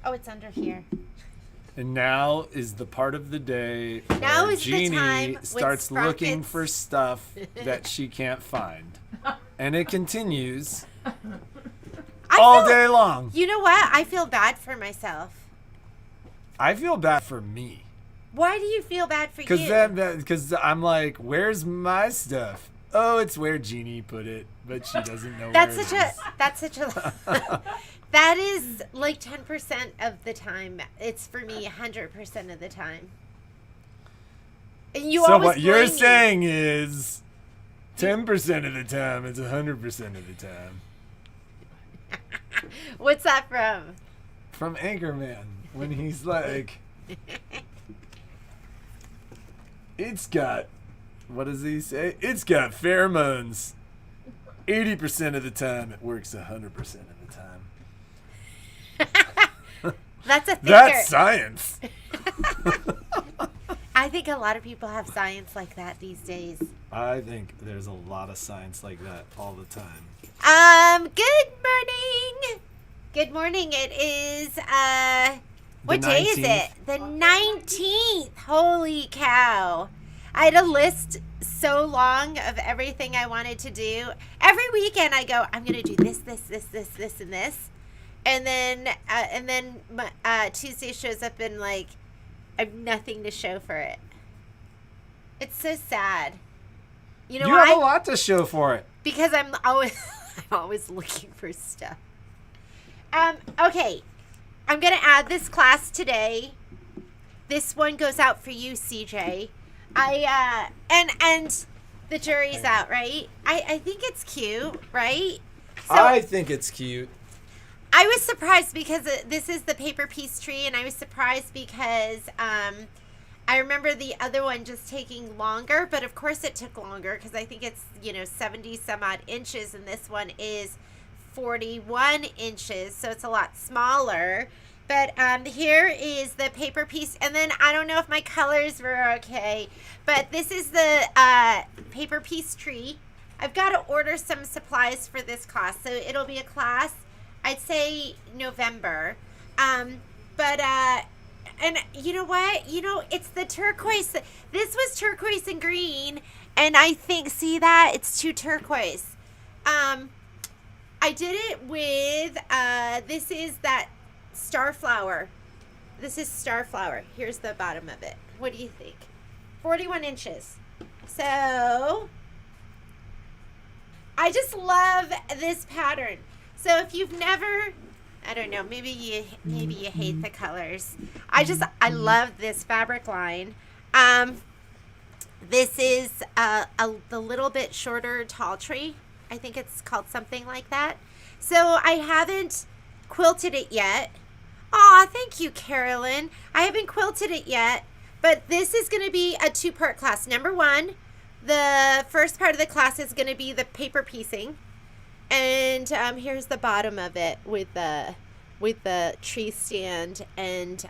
Oh, it's under here. And now is the part of the day Now where is the Jeannie time when starts looking Sprockets- for stuff that she can't find. And it continues all day long. You know what? I feel bad for myself. I feel bad for me. Why do you feel bad for you? Because I'm like, where's my stuff? Oh, it's where Jeannie put it, but she doesn't know That's where such it is. That's such a... That is like 10% of the time. It's for me 100% of the time. And you So always what you're blame me. saying is 10% of the time, it's 100% of the time. What's that from? From Anchorman, when he's like, it's got, what does he say? It's got pheromones. 80% of the time, it works 100% of the time. That's a thinker. That's science. I think a lot of people have science like that these days. I think there's a lot of science like that all the time. Good morning. Good morning. It is, what day is it? The 19th. Holy cow. I had a list so long of everything I wanted to do. Every weekend I go, I'm going to do this, and this. And then Tuesday shows up and like, I have nothing to show for it. It's so sad. You know You why? have a lot to show for it. Because I'm always looking for stuff. Okay. I'm going to add this class today. This one goes out for you, CJ. And the jury's out, right? I think it's cute, right? So I think it's cute. I was surprised because this is the paper peace tree, and I was surprised because I remember the other one just taking longer, but of course it took longer because I think it's 70 some odd inches, and this one is 41 inches, so it's a lot smaller. But here is the paper piece, and then I don't know if my colors were okay, but this is the paper piece tree. I've got to order some supplies for this class, so it'll be a class, I'd say November. And you know what? It's the turquoise. This was turquoise and green, and I think, see that? It's too turquoise. I did it with, this is that Starflower. This is Starflower. Here's the bottom of it. What do you think? 41 inches. So I just love this pattern. So if you've never, I don't know, maybe you hate the colors. I love this fabric line. This is the little bit shorter tall tree. I think it's called something like that. So I haven't quilted it yet. Aw, thank you, Carolyn. I haven't quilted it yet, but this is going to be a 2-part class. Number 1, the first part of the class is going to be the paper piecing, and here's the bottom of it with the tree stand, and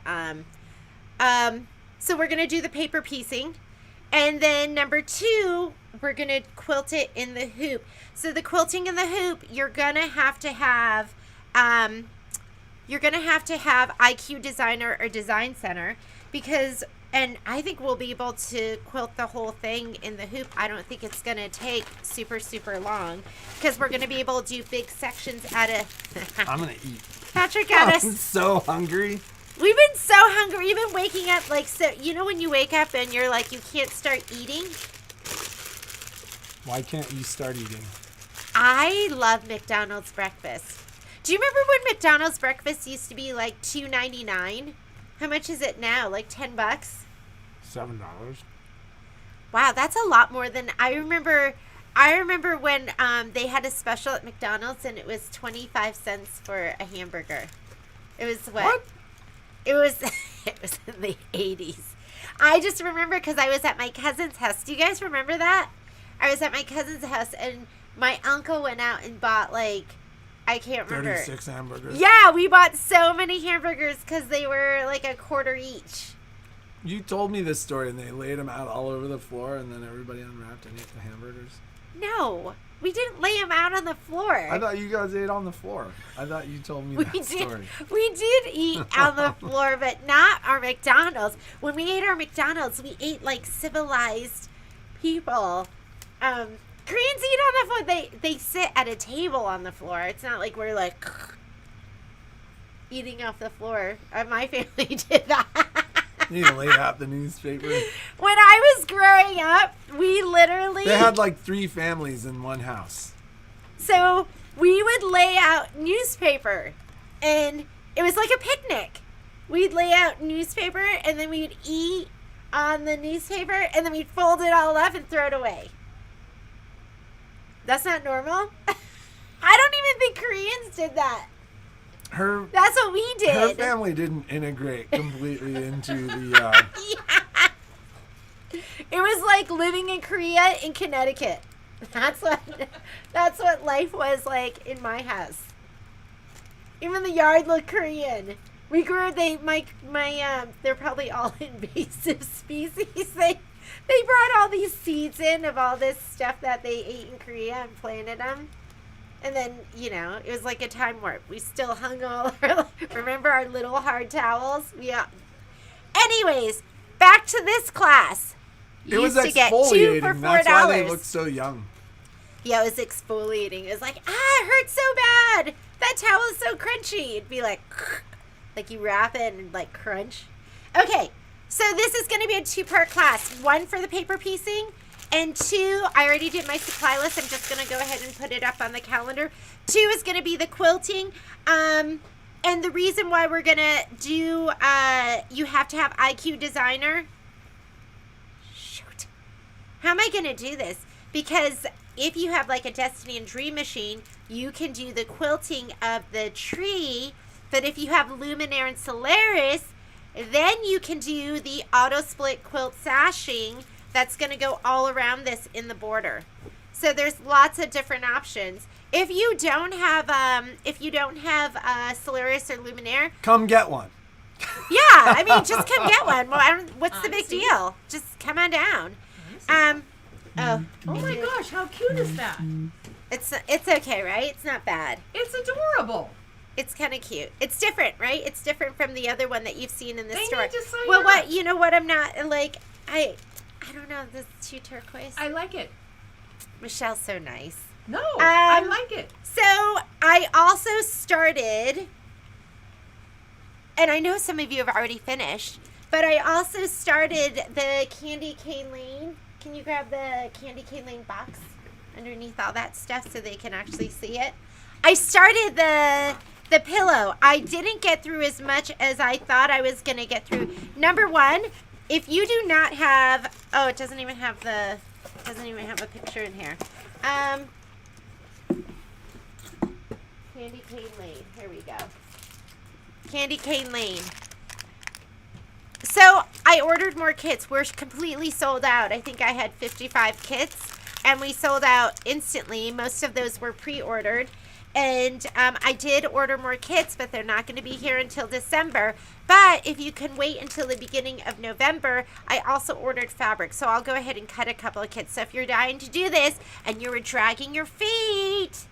so we're going to do the paper piecing, and then number 2, we're going to quilt it in the hoop. So the quilting in the hoop, you're going to have to have IQ Designer or Design Center because, and I think we'll be able to quilt the whole thing in the hoop. I don't think it's going to take super, super long because we're going to be able to do big sections at a... I'm going to eat. Patrick got I'm us. so hungry. We've been so hungry. We've been waking up like, so, when you wake up and you're like, you can't start eating? Why can't you start eating? I love McDonald's breakfast. Do you remember when McDonald's breakfast used to be like $2.99? How much is it now? Like $10? $7. Wow, that's a lot more than I remember. I remember when they had a special at McDonald's and it was 25 cents for a hamburger. It was what? It was in the 80s. I just remember because I was at my cousin's house. Do you guys remember that? I was at my cousin's house and my uncle went out and bought like, I can't remember. 36 hamburgers. Yeah, we bought so many hamburgers because they were like $0.25 each. You told me this story and they laid them out all over the floor and then everybody unwrapped and ate the hamburgers. No, We didn't lay them out on the floor. I thought you guys ate on the floor. I thought you told me that story. We did eat on the floor, but not our McDonald's. When we ate our McDonald's, we ate like civilized people. Koreans eat on the floor. They sit at a table on the floor. It's not like we're like eating off the floor. My family did that. You need to lay out the newspaper. When I was growing up, we literally... They had like 3 families in one house. So we would lay out newspaper, and it was like a picnic. We'd lay out newspaper, and then we'd eat on the newspaper, and then we'd fold it all up and throw it away. That's not normal? I don't even think Koreans did that. That's what we did. Her family didn't integrate completely into the... Yeah. It was like living in Korea in Connecticut. That's what life was like in my house. Even the yard looked Korean. We grew. They're probably all invasive species. They brought all these seeds in of all this stuff that they ate in Korea and planted them. And then, it was like a time warp. We still hung all remember our little hard towels? Anyways, back to this class. It was used to get 2 for $4. That's why they looked so young. Yeah, it was exfoliating. It was like, it hurts so bad. That towel is so crunchy. It'd be like you wrap it and like crunch. Okay, so this is going to be a 2-part class. 1 for the paper piecing. And 2, I already did my supply list. I'm just going to go ahead and put it up on the calendar. 2 is going to be the quilting. And the reason why we're going to do, you have to have IQ Designer. Shoot. How am I going to do this? Because if you have like a Destiny and Dream Machine, you can do the quilting of the tree. But if you have Luminaire and Solaris, then you can do the auto split quilt sashing. That's going to go all around this in the border. So there's lots of different options. If you don't have Solaris or Luminaire, come get one. Yeah, I mean, just come get one. Well, what's the big deal? Just come on down. Oh my gosh, how cute is that? It's okay, right? It's not bad. It's adorable. It's kind of cute. It's different, right? It's different from the other one that you've seen in the store. Need to sign well, up. what you know? What I'm not like. I don't know. This is too turquoise. I like it. Michelle's so nice. No, I like it. So I also started, and I know some of you have already finished, but I also started the Candy Cane Lane. Can you grab the Candy Cane Lane box underneath all that stuff so they can actually see it? I started the pillow. I didn't get through as much as I thought I was going to get through. Number 1, if you do not have, it doesn't even have a picture in here. Candy Cane Lane. Here we go. Candy Cane Lane. So I ordered more kits. We're completely sold out. I think I had 55 kits, and we sold out instantly. Most of those were pre-ordered. And I did order more kits, but they're not going to be here until December. But if you can wait until the beginning of November, I also ordered fabric. So I'll go ahead and cut a couple of kits. So if you're dying to do this and you were dragging your feet,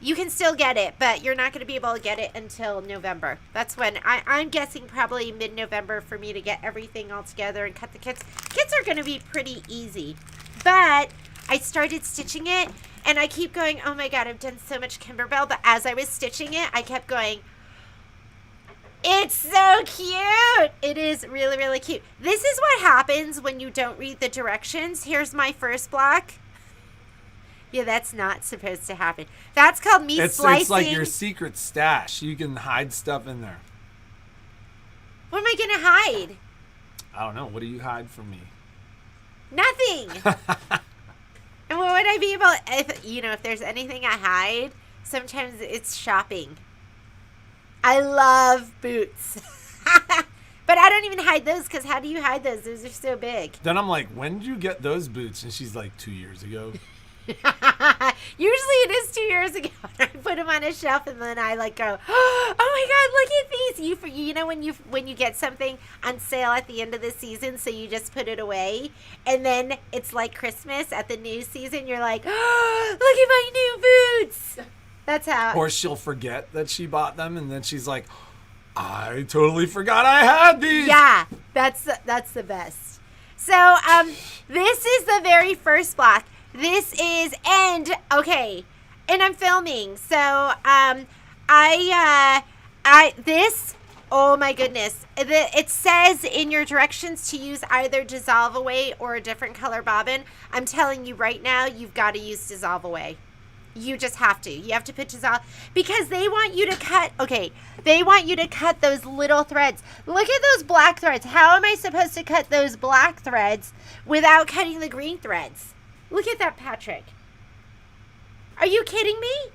you can still get it, but you're not going to be able to get it until November. That's when I'm guessing probably mid-November for me to get everything all together and cut the kits. Kits are going to be pretty easy. But I started stitching it. And I keep going, oh my God, I've done so much Kimberbell. But as I was stitching it, I kept going, it's so cute. It is really, really cute. This is what happens when you don't read the directions. Here's my first block. Yeah, that's not supposed to happen. That's called me slicing. It's like your secret stash. You can hide stuff in there. What am I going to hide? I don't know. What do you hide from me? Nothing. And what would I be able, if there's anything I hide, sometimes it's shopping. I love boots. But I don't even hide those, because how do you hide those? Those are so big. Then I'm like, when did you get those boots? And she's like, 2 years ago. Usually it is 2 years ago. I put them on a shelf and then I go, oh my God, look at these. know when you get something on sale at the end of the season, so you just put it away, and then it's like Christmas at the new season. You're like, oh, look at my new boots. That's how. Or she'll forget that she bought them, and then she's like, I totally forgot I had these. Yeah, that's the best. So this is the very first block. This is okay, and I'm filming. So this. Oh my goodness! It says in your directions to use either Dissolve Away or a different color bobbin. I'm telling you right now, you've got to use Dissolve Away. You just have to. You have to put Dissolve, because they want you to cut. Okay, they want you to cut those little threads. Look at those black threads. How am I supposed to cut those black threads without cutting the green threads? Look at that, Patrick. Are you kidding me?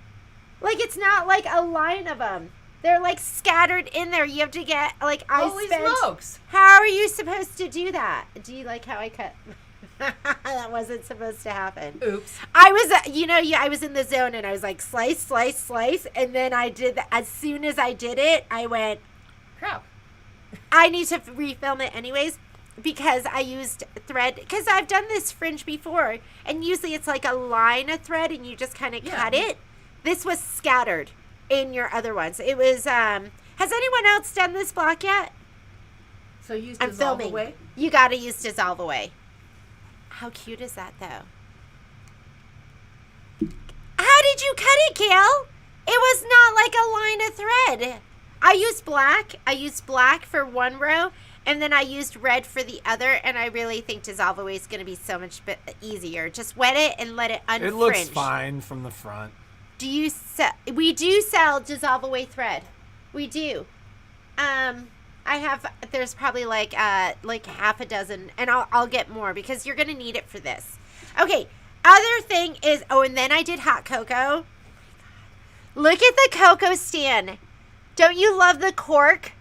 Like, it's not like a line of them. They're like scattered in there. You have to get like Holy smokes! How are you supposed to do that? Do you like how I cut? That wasn't supposed to happen. Oops. I was, I was in the zone, and I was like, slice, slice, slice. And then I did, as soon as I did it, I went, Crap. I need to refilm it anyways, because I used thread, because I've done this fringe before, and usually it's like a line of thread, and you just kind of cut it. This was scattered in your other ones. It was, has anyone else done this block yet? So use I'm Dissolve filming. Away? You got to use Dissolve Away. How cute is that, though? How did you cut it, Gail? It was not like a line of thread. I used black. I used black for one row, and then I used red for the other, and I really think Dissolve Away is going to be so much easier. Just wet it and let it unfringe. It looks fine from the front. We do sell Dissolve Away thread. We do. There's probably like half a dozen, and I'll get more because you're going to need it for this. Okay, other thing is, and then I did hot cocoa. Look at the cocoa stand. Don't you love the cork?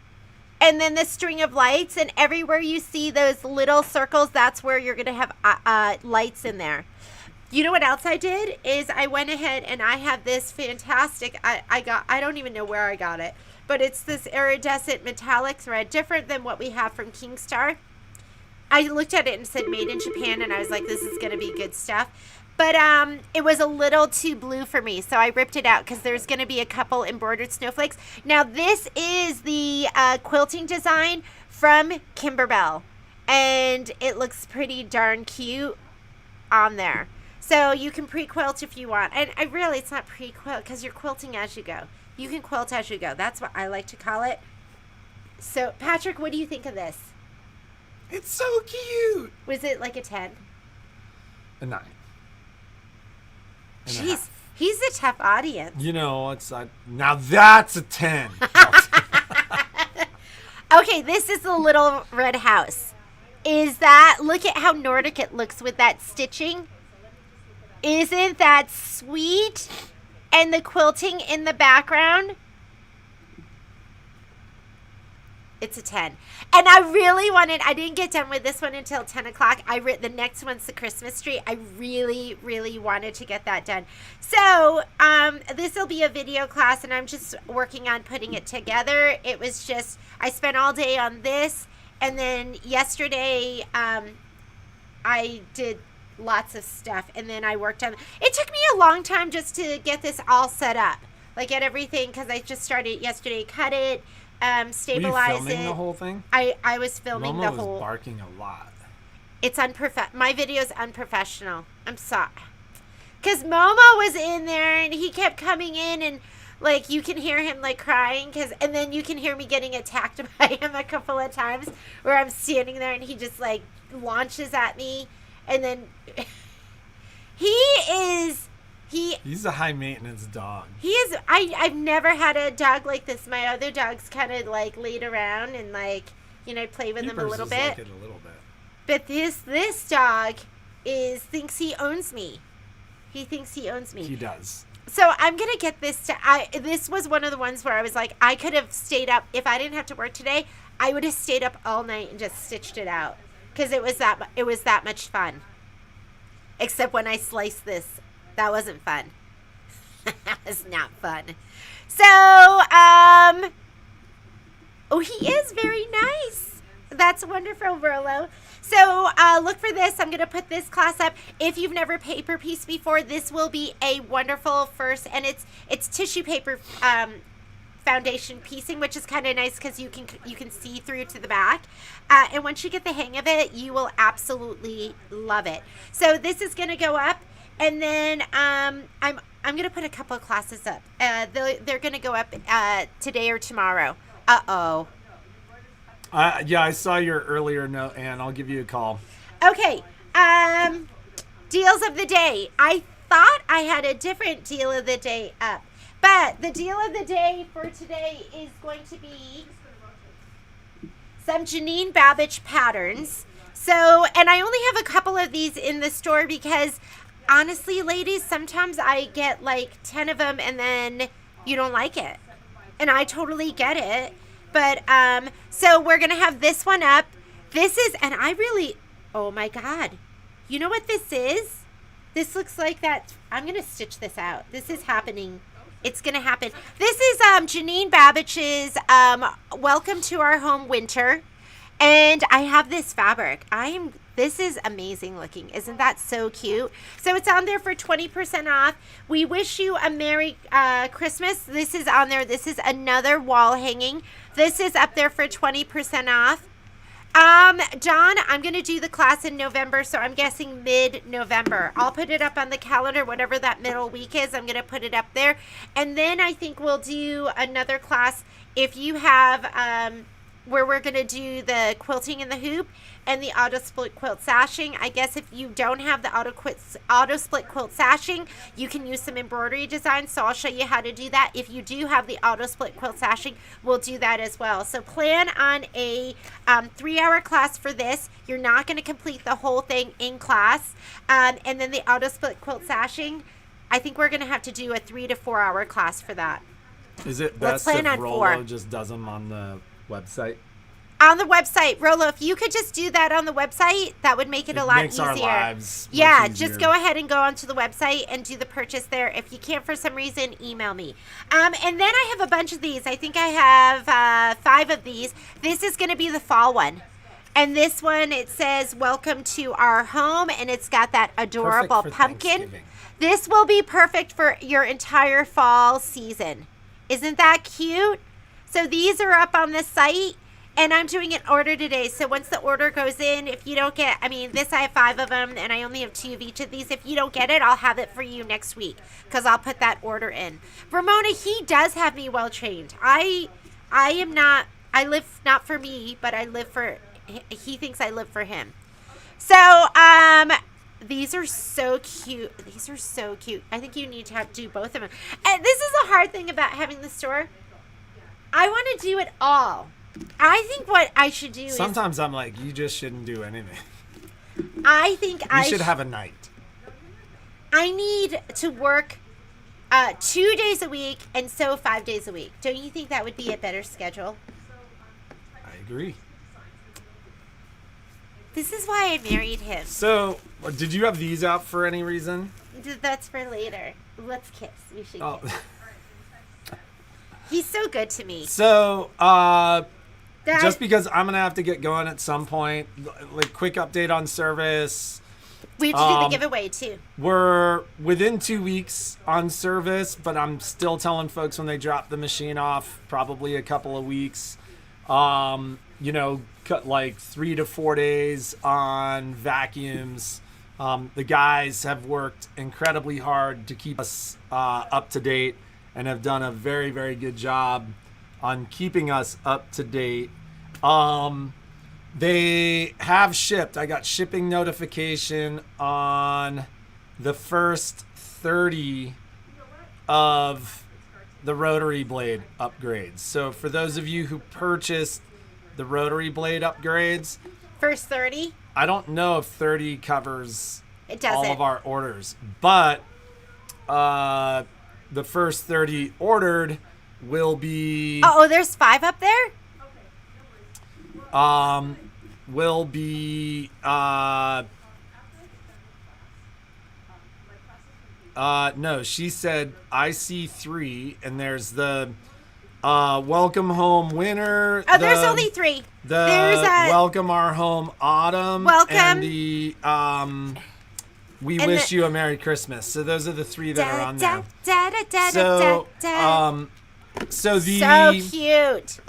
And then the string of lights, and everywhere you see those little circles, that's where you're going to have lights in there. You know what else I did is I went ahead and I have this fantastic, I don't even know where I got it, but it's this iridescent metallic thread, different than what we have from Kingstar. I looked at it and said made in Japan, and I was like, this is going to be good stuff. But it was a little too blue for me, so I ripped it out because there's going to be a couple embroidered snowflakes. Now, this is the quilting design from Kimberbell, and it looks pretty darn cute on there. So you can pre-quilt if you want. And it's not pre-quilt because you're quilting as you go. You can quilt as you go. That's what I like to call it. So, Patrick, what do you think of this? It's so cute. Was it like a 10? A 9. Jeez, he's a tough audience. You know, now that's a 10. Okay, this is the little red house. Look at how Nordic it looks with that stitching. Isn't that sweet? And the quilting in the background. It's a 10. And I really I didn't get done with this one until 10 o'clock. The next one's the Christmas tree. I really, really wanted to get that done. So, this will be a video class, and I'm just working on putting it together. It was just, I spent all day on this, and then yesterday, I did lots of stuff, and then I worked on it. Took me a long time just to get this all set up, like get everything, because I just started yesterday. Cut it, stabilize it. Were you filming the whole thing? I was filming Momo the whole. was barking a lot. It's my video's unprofessional. I'm sorry, because Momo was in there, and he kept coming in, and like you can hear him like crying, and then you can hear me getting attacked by him a couple of times where I'm standing there, and he just like launches at me. And then he's a high maintenance dog. He is. I've never had a dog like this. My other dogs kind of like laid around and like, play with them a little bit. Like it a little bit. But this dog thinks he owns me. He thinks he owns me. He does. So I'm gonna get this this was one of the ones where I was like, I could have stayed up if I didn't have to work today. I would have stayed up all night and just stitched it out. Because it was that much fun. Except when I sliced this. That wasn't fun. That was not fun. So, Oh, he is very nice. That's wonderful, Rolo. So look for this. I'm going to put this class up. If you've never paper pieced before, this will be a wonderful first. And it's tissue paper foundation piecing, which is kind of nice because you can see through to the back. And once you get the hang of it, you will absolutely love it. So this is going to go up, and then I'm going to put a couple of classes up. They're going to go up today or tomorrow. Uh-oh. Yeah, I saw your earlier note, and I'll give you a call. Okay. Deals of the day. I thought I had a different deal of the day up. But the deal of the day for today is going to be some Janine Babbage patterns. So, and I only have a couple of these in the store because honestly, ladies, sometimes I get like 10 of them and then you don't like it. And I totally get it. But, so we're going to have this one up. This is, and I really, oh my God. You know what this is? This looks like that. I'm going to stitch this out. This is happening. It's going to happen. This is Janine Babbage's Welcome to Our Home Winter. And I have this fabric. This is amazing looking. Isn't that so cute? So it's on there for 20% off. We wish you a Merry Christmas. This is on there. This is another wall hanging. This is up there for 20% off. John, I'm going to do the class in November, so I'm guessing mid-November. I'll put it up on the calendar, whatever that middle week is. I'm going to put it up there. And then I think we'll do another class if you have, where we're going to do the quilting in the hoop and the auto split quilt sashing. I guess if you don't have the auto split quilt sashing, you can use some embroidery designs. So I'll show you how to do that. If you do have the auto split quilt sashing, we'll do that as well. So plan on a 3-hour class for this. You're not going to complete the whole thing in class. And then the auto split quilt sashing, I think we're going to have to do a 3 to 4 hour class for that. Is it Let's best plan if on Rolo 4. just does them on the website? On the website, Rolo, if you could just do that on the website, that would make it a lot makes easier. our lives much yeah, easier. just go ahead and go onto the website and do the purchase there. If you can't for some reason, email me. And then I have a bunch of these. I think I have 5 of these. This is going to be the fall one. And this one, it says, welcome to our home. And it's got that adorable Perfect for pumpkin. Thanksgiving. This will be perfect for your entire fall season. Isn't that cute? So these are up on the site. And I'm doing an order today. So once the order goes in, if you don't get, this I have 5 of them and I only have 2 of each of these. If you don't get it, I'll have it for you next week because I'll put that order in. Ramona, he does have me well trained. I live not for me, but I live for, he thinks I live for him. So, these are so cute. These are so cute. I think you need to do both of them. And this is a hard thing about having the store. I want to do it all. I think what I should do Sometimes I'm like, you just shouldn't do anything. I think You should have a night. I need to work 2 days a week and sew 5 days a week. Don't you think that would be a better schedule? I agree. This is why I married him. So, did you have these out for any reason? That's for later. Let's kiss. We should kiss. Oh. He's so good to me. So, just because I'm going to have to get going at some point, like quick update on service. We have to do the giveaway too. We're within 2 weeks on service, but I'm still telling folks when they drop the machine off, probably a couple of weeks. Cut like 3 to 4 days on vacuums. The guys have worked incredibly hard to keep us up to date and have done a very, very good job on keeping us up to date. They have shipped. I got shipping notification on the first 30 of the rotary blade upgrades. So for those of you who purchased the rotary blade upgrades, First 30? I don't know if 30 covers It doesn't. all of our orders, but the first 30 ordered will be Oh, there's 5 up there? will be no, she said I see 3, and there's the Welcome Home Winter. Oh, there's only 3. There's Welcome Our Home Autumn. Welcome. And the We Wish You a Merry Christmas. So those are the 3 that are on there. So cute.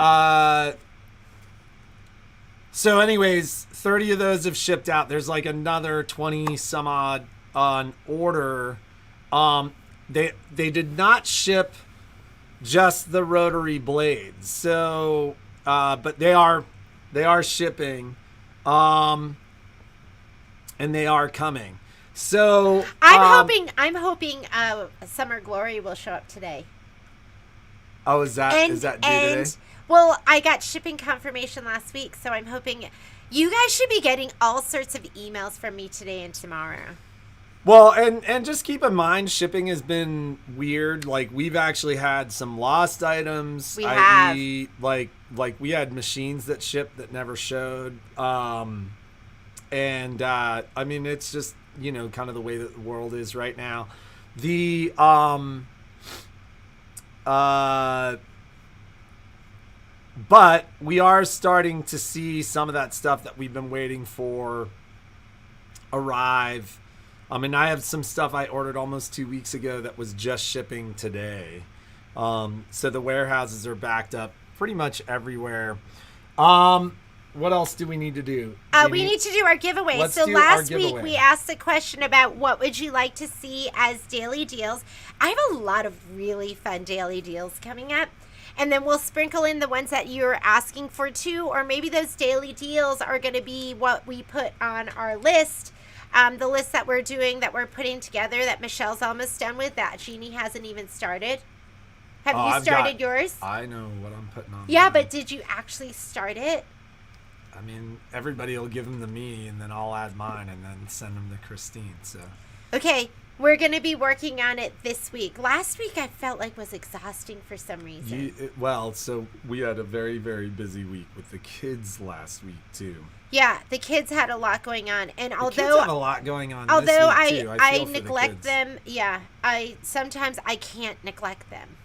So anyways, 30 of those have shipped out. There's like another 20 some odd on order. They did not ship just the rotary blades. So but they are shipping. And they are coming. So I'm hoping Summer Glory will show up today. Oh, is that due today? Well, I got shipping confirmation last week, so I'm hoping you guys should be getting all sorts of emails from me today and tomorrow. Well, and just keep in mind, shipping has been weird. Like, we've actually had some lost items. We have. Like we had machines that shipped that never showed. I mean, it's just, kind of the way that the world is right now. But we are starting to see some of that stuff that we've been waiting for arrive. I mean, I have some stuff I ordered almost 2 weeks ago that was just shipping today. So the warehouses are backed up pretty much everywhere. What else do we need to do? We need to do our giveaway. Let's so do last our week giveaway. we asked the question about what would you like to see as daily deals. I have a lot of really fun daily deals coming up. And then we'll sprinkle in the ones that you're asking for too. Or maybe those daily deals are going to be what we put on our list. The list that we're doing, that we're putting together, that Michelle's almost done with, that Jeannie hasn't even started. Have you started yours? I know what I'm putting on. Yeah, but did you actually start it? I mean, everybody will give them to me, and then I'll add mine, and then send them to Christine. So. Okay, we're going to be working on it this week. Last week I felt like was exhausting for some reason. So we had a very, very busy week with the kids last week too. Yeah, the kids had a lot going on, and the kids have a lot going on. This week too. I neglect them, sometimes I can't neglect them.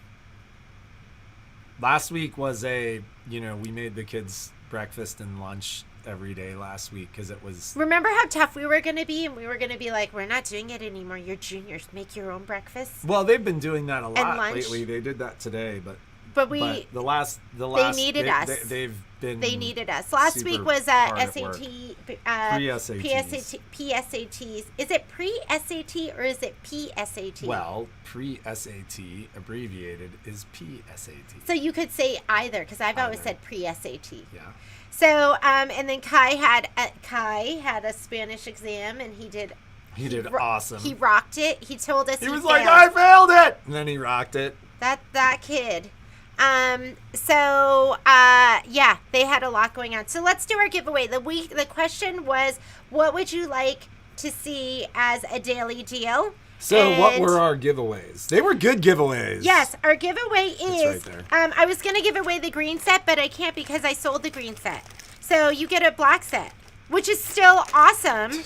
Last week was we made the kids breakfast and lunch every day last week because it was. Remember how tough we were going to be, and we were going to be like, we're not doing it anymore. You're juniors. Make your own breakfast. Well, they've been doing that a lot lunch. lately. They did that today, but the last they needed us. They needed us. Last week was SAT, PSATs. Is it pre-SAT or is it PSAT? Well, pre-SAT abbreviated is PSAT. So you could say either, because I've always said pre-SAT. Yeah. So and then Kai had a Spanish exam, and he did awesome. He rocked it. He told us he was like, I failed it, and then he rocked it. That kid. They had a lot going on. So let's do our giveaway. The question was, what would you like to see as a daily deal? So what were our giveaways? They were good giveaways. Yes, our giveaway is, it's right there. I was going to give away the green set, but I can't because I sold the green set. So you get a black set, which is still awesome.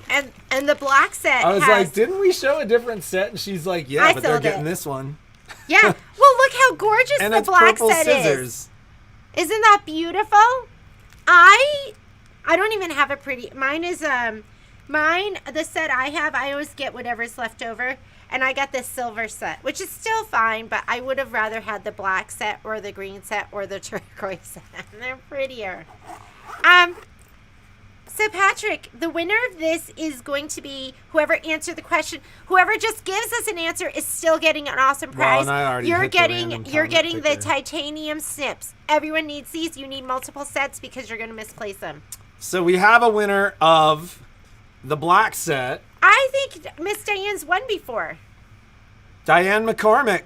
And the black set I was like, didn't we show a different set? And she's like, yeah, but they're getting this one. Yeah. Well, look how gorgeous and the black purple set scissors. is. Isn't that beautiful? I don't even have a pretty. Mine is the set I have. I always get whatever's left over, and I got this silver set, which is still fine, but I would have rather had the black set or the green set or the turquoise set. They're prettier. So, Patrick, the winner of this is going to be whoever answered the question. Whoever just gives us an answer is still getting an awesome prize. Well, and I already you're getting the the titanium snips. Everyone needs these. You need multiple sets because you're going to misplace them. So we have a winner of the black set. I think Miss Diane's won before. Diane McCormick.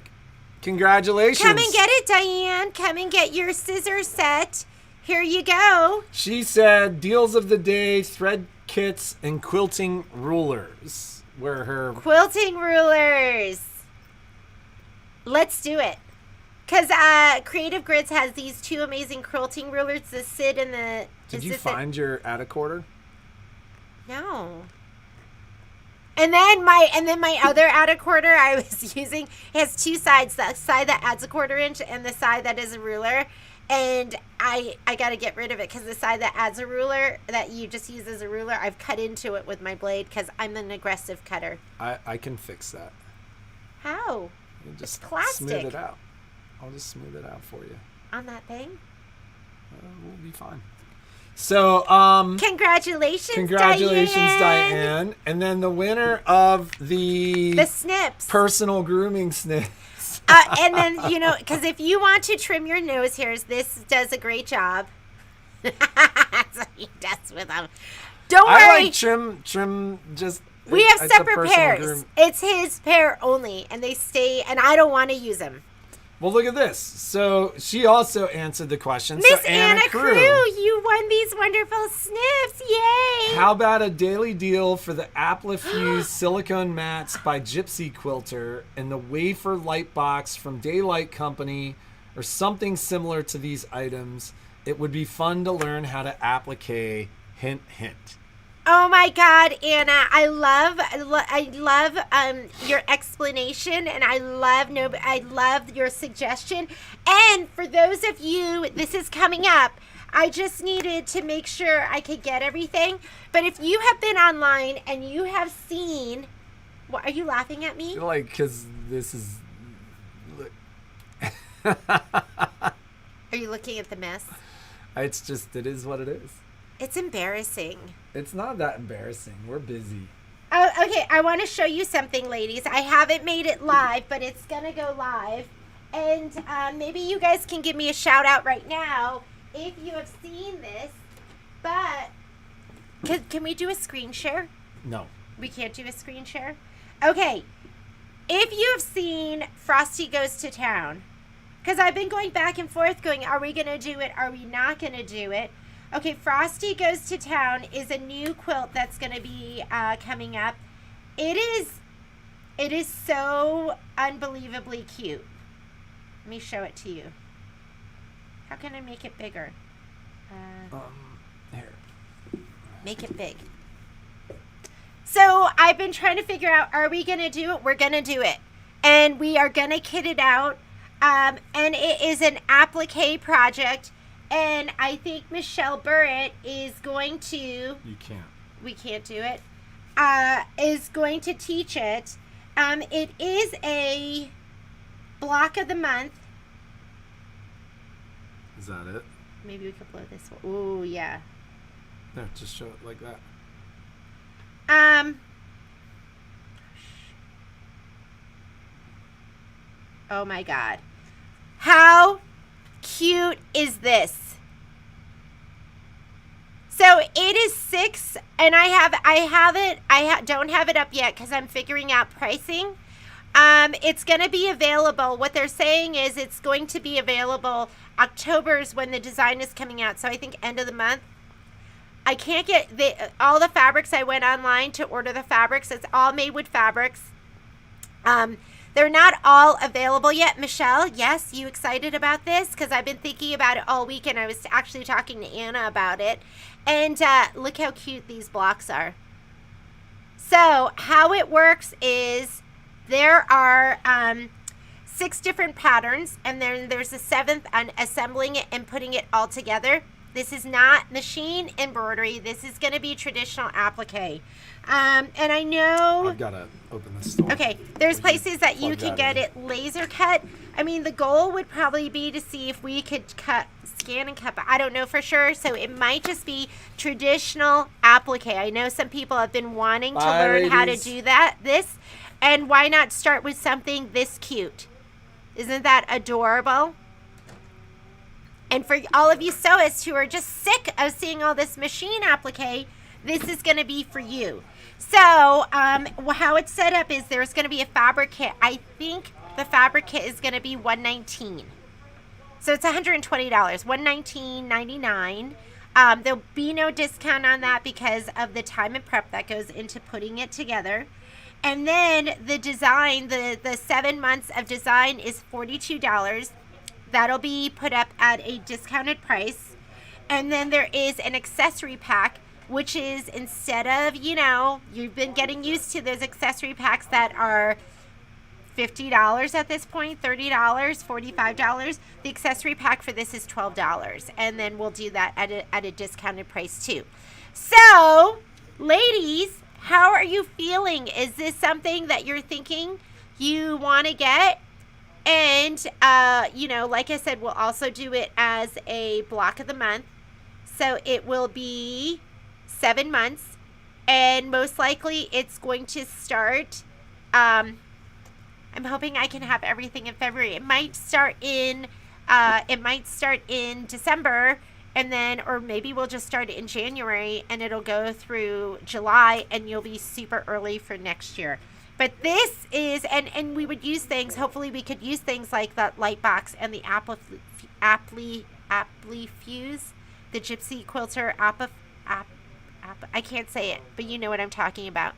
Congratulations. Come and get it, Diane. Come and get your scissor set. Here you go. She said deals of the day, thread kits, and quilting rulers were her. Quilting rulers. Let's do it. Because Creative Grids has these 2 amazing quilting rulers, the Sid and the... Did you find your Attacorder? No. And then my other add a quarter I was using has two sides. The side that adds a 1/4 inch and the side that is a ruler. And I got to get rid of it because the side that adds a ruler that you just use as a ruler, I've cut into it with my blade because I'm an aggressive cutter. I can fix that. How? You just It's plastic. smooth it out. I'll just smooth it out for you. On that thing? We'll be fine. So, Congratulations, Diane. And then the winner of the snips. personal grooming snips. And then, because if you want to trim your nose hairs, this does a great job. That's what he does with them. Don't worry. I like trim just. We have it's a separate personal pairs. groom. It's his pair only, and they stay, and I don't want to use them. Well, look at this. So she also answered the question. Miss so Anna Crew, you won these wonderful snips. Yay! How about a daily deal for the Applifuse silicone mats by Gypsy Quilter and the wafer light box from Daylight Company or something similar to these items? It would be fun to learn how to applique. Hint, hint. Oh my God, Anna! I love your explanation, and I love your suggestion. And for those of you, this is coming up. I just needed to make sure I could get everything. But if you have been online and you have seen, what are you laughing at me? Like, because this is. Are you looking at the mess? It's just, it is what it is. It's embarrassing. It's not that embarrassing. We're busy. Oh, okay. I want to show you something, ladies. I haven't made it live, but it's going to go live. And maybe you guys can give me a shout out right now if you have seen this. But can we do a screen share? No. We can't do a screen share? Okay. If you have seen Frosty Goes to Town, because I've been going back and forth going, are we going to do it? Are we not going to do it? Okay, Frosty Goes to Town is a new quilt that's going to be coming up. It is so unbelievably cute. Let me show it to you. How can I make it bigger? Here. Make it big. So I've been trying to figure out, are we going to do it? We're going to do it. And we are going to kit it out. And it is an applique project. And I think Michelle Burritt is going to... You can't. We can't do it. Is going to teach it. It is a block of the month. Is that it? Maybe we could blow this one. Ooh, yeah. There, just show it like that. Oh my God. How cute is this? So it is 6, and I don't have it up yet because I'm figuring out pricing. It's going to be available. What they're saying is it's going to be available. October is when the design is coming out. So I think end of the month. I can't get all the fabrics. I went online to order the fabrics. It's all made with fabrics. They're not all available yet. Michelle, yes, you excited about this? Because I've been thinking about it all weekend. I was actually talking to Anna about it. And look how cute these blocks are. So how it works is there are 6 different patterns. And then there's a 7th on assembling it and putting it all together. This is not machine embroidery. This is going to be traditional applique. And I know... I've got to open this store. Okay, there's places that you can get it laser cut. I mean, the goal would probably be to see if we could scan and cut, but I don't know for sure. So it might just be traditional applique. I know some people have been wanting to learn how to do this. And why not start with something this cute? Isn't that adorable? And for all of you sewists who are just sick of seeing all this machine applique, this is going to be for you. So how it's set up is there's going to be a fabric kit. I think the fabric kit is going to be $119. So it's $120, $119.99. There'll be no discount on that because of the time and prep that goes into putting it together. And then the design, the 7 months of design is $42. That'll be put up at a discounted price. And then there is an accessory pack, which is instead of, you've been getting used to those accessory packs that are $50 at this point, $30, $45. The accessory pack for this is $12. And then we'll do that at a discounted price too. So, ladies, how are you feeling? Is this something that you're thinking you want to get? And, like I said, we'll also do it as a block of the month. So it will be 7 months. And most likely it's going to start, I'm hoping I can have everything in February. It might start in December, and then, or maybe we'll just start it in January, and it'll go through July, and you'll be super early for next year. But this is, and we would use things, hopefully we could use things like that light box and the aptly fuse, the gypsy quilter I can't say it, but you know what I'm talking about.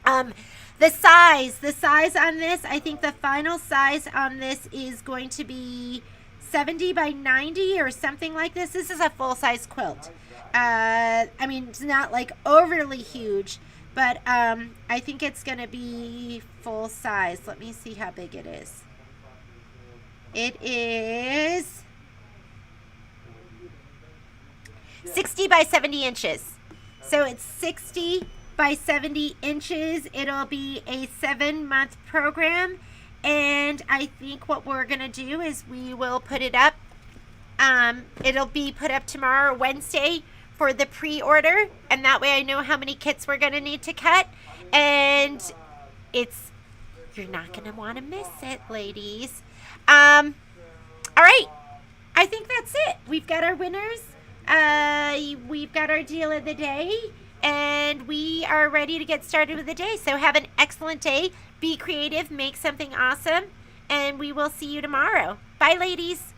The size on this, I think the final size on this is going to be 70 by 90 or something like this. This is a full-size quilt. It's not like overly huge, but I think it's going to be full size. Let me see how big it is. It is 60 by 70 inches. So it's 60 by 70 inches. It'll be a 7-month program. And I think what we're going to do is we will put it up. It'll be put up tomorrow or Wednesday for the pre-order. And that way I know how many kits we're going to need to cut. And you're not going to want to miss it, ladies. All right. I think that's it. We've got our winners. We've got our deal of the day. And we are ready to get started with the day. So have an excellent day. Be creative. Make something awesome. And we will see you tomorrow. Bye, ladies.